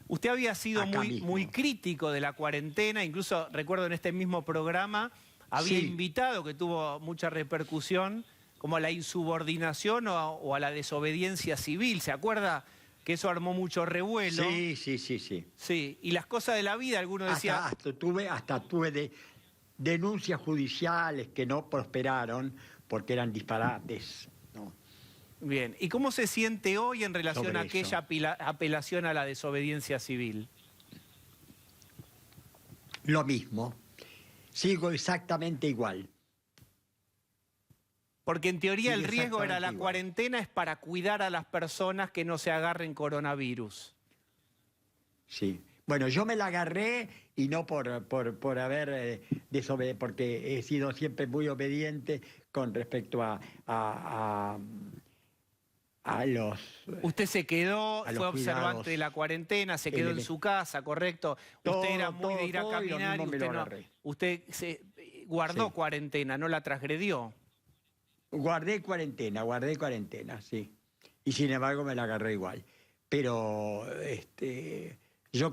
Usted había sido acá muy mismo. crítico de la cuarentena, incluso recuerdo en este mismo programa, había Sí, invitado, que tuvo mucha repercusión, como a la insubordinación o a la desobediencia civil. ¿Se acuerda que eso armó mucho revuelo? sí, sí, sí, sí. Sí, y las cosas de la vida, alguno decía, Hasta tuve denuncias judiciales que no prosperaron porque eran disparates, ¿no? bien, ¿y cómo se siente hoy en relación a Sobre eso. aquella apelación a la desobediencia civil? Lo mismo. Sigo exactamente igual. Porque en teoría el Sigo riesgo era exactamente la igual. cuarentena es para cuidar a las personas que no se agarren coronavirus. Sí. Bueno, yo me la agarré y no por haber desobedecido, porque he sido siempre muy obediente con respecto a los, Usted se quedó, a los fue observante cuidados. de la cuarentena, se quedó en su casa, ¿correcto? Usted era Todo, muy de todo, ir a todo y lo caminar mismo y me lo usted no, agarré. usted guardó Sí. cuarentena, no la transgredió. Guardé cuarentena, sí. Y sin embargo me la agarré igual. Pero yo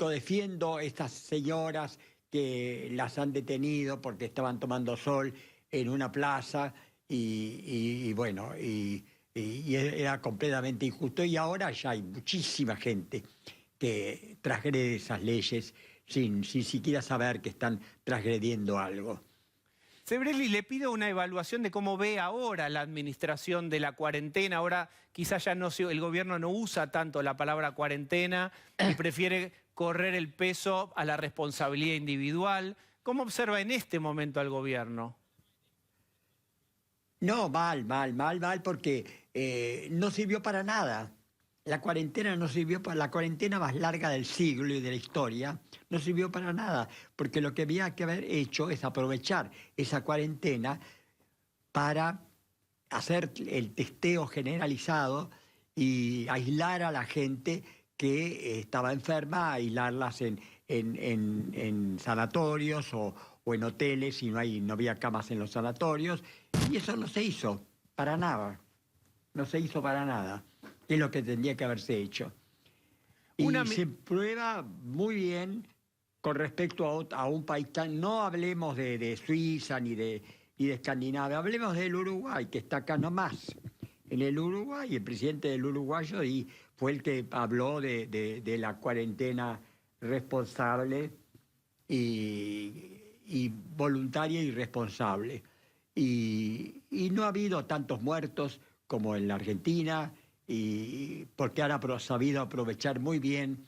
defiendo estas señoras que las han detenido porque estaban tomando sol en una plaza y bueno, y era completamente injusto. Y ahora ya hay muchísima gente que transgrede esas leyes sin siquiera saber que están transgrediendo algo. Sebrelli, le pido una evaluación de cómo ve ahora la administración de la cuarentena. Ahora quizás ya no el gobierno no usa tanto la palabra cuarentena y prefiere correr el peso a la responsabilidad individual. ¿Cómo observa en este momento al gobierno? No, mal, porque no sirvió para nada. La cuarentena no sirvió para la cuarentena más larga del siglo y de la historia, no sirvió para nada, porque lo que había que haber hecho es aprovechar esa cuarentena para hacer el testeo generalizado y aislar a la gente que estaba enferma, aislarlas en sanatorios o en hoteles, y no había camas en los sanatorios, y eso no se hizo para nada, no se hizo para nada, que es lo que tendría que haberse hecho. Una, Y se prueba muy bien con respecto a un país tan... No hablemos de Suiza ni de Escandinavia, hablemos del Uruguay, que está acá nomás. En el Uruguay, el presidente del uruguayo fue el que habló de la cuarentena responsable y voluntaria y responsable. Y no ha habido tantos muertos como en la Argentina, porque han sabido aprovechar muy bien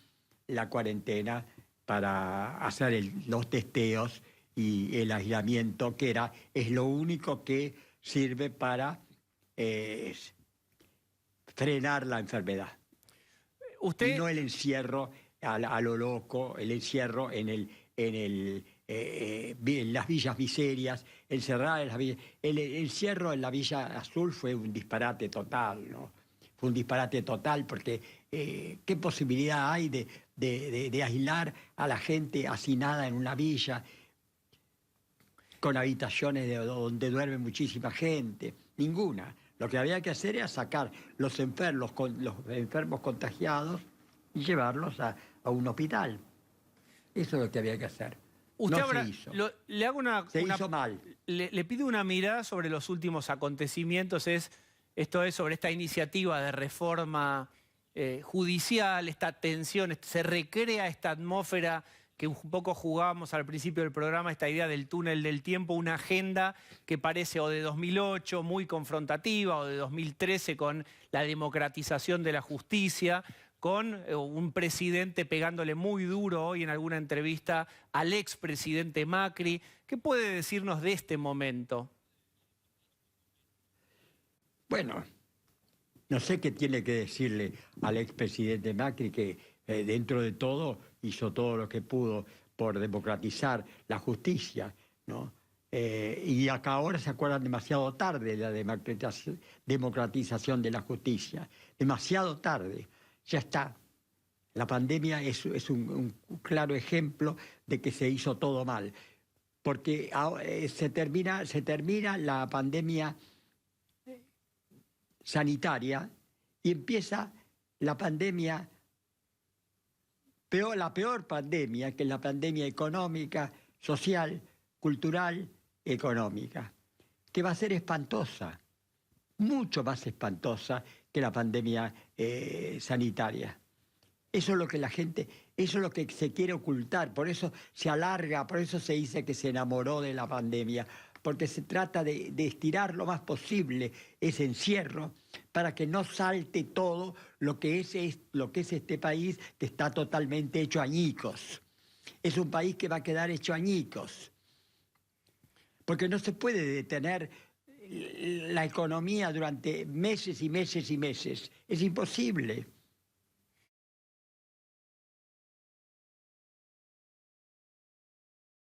la cuarentena para hacer los testeos y el aislamiento, es lo único que sirve para eh, frenar la enfermedad. Y usted no el encierro a lo loco, el encierro en las villas miserias, encerrar en las villas. El encierro en la Villa Azul fue un disparate total, ¿no? Fue un disparate total porque ¿qué posibilidad hay de aislar a la gente hacinada en una villa con habitaciones donde duerme muchísima gente? Ninguna. Lo que había que hacer era sacar los enfermos contagiados y llevarlos a un hospital. Eso es lo que había que hacer. Usted No se ahora, hizo. le hago Se hizo mal. le pido una mirada sobre los últimos acontecimientos, esto es sobre esta iniciativa de reforma judicial, esta tensión, se recrea esta atmósfera que un poco jugábamos al principio del programa, esta idea del túnel del tiempo, una agenda que parece o de 2008 muy confrontativa o de 2013 con la democratización de la justicia, con un presidente pegándole muy duro hoy en alguna entrevista al expresidente Macri. ¿Qué puede decirnos de este momento? Bueno, no sé qué tiene que decirle al expresidente Macri, que dentro de todo hizo todo lo que pudo por democratizar la justicia, ¿no? Y acá ahora se acuerdan demasiado tarde de la democratización de la justicia. Demasiado tarde. Ya está. La pandemia es un claro ejemplo de que se hizo todo mal. Porque se termina la pandemia sanitaria y empieza la pandemia la peor pandemia, que es la pandemia económica, social, cultural, económica, que va a ser espantosa, mucho más espantosa que la pandemia sanitaria. Eso es lo que la gente, eso es lo que se quiere ocultar, por eso se alarga, por eso se dice que se enamoró de la pandemia, porque se trata de estirar lo más posible ese encierro para que no salte todo lo que es este país que está totalmente hecho añicos. Es un país que va a quedar hecho añicos, porque no se puede detener la economía durante meses y meses y meses. Es imposible.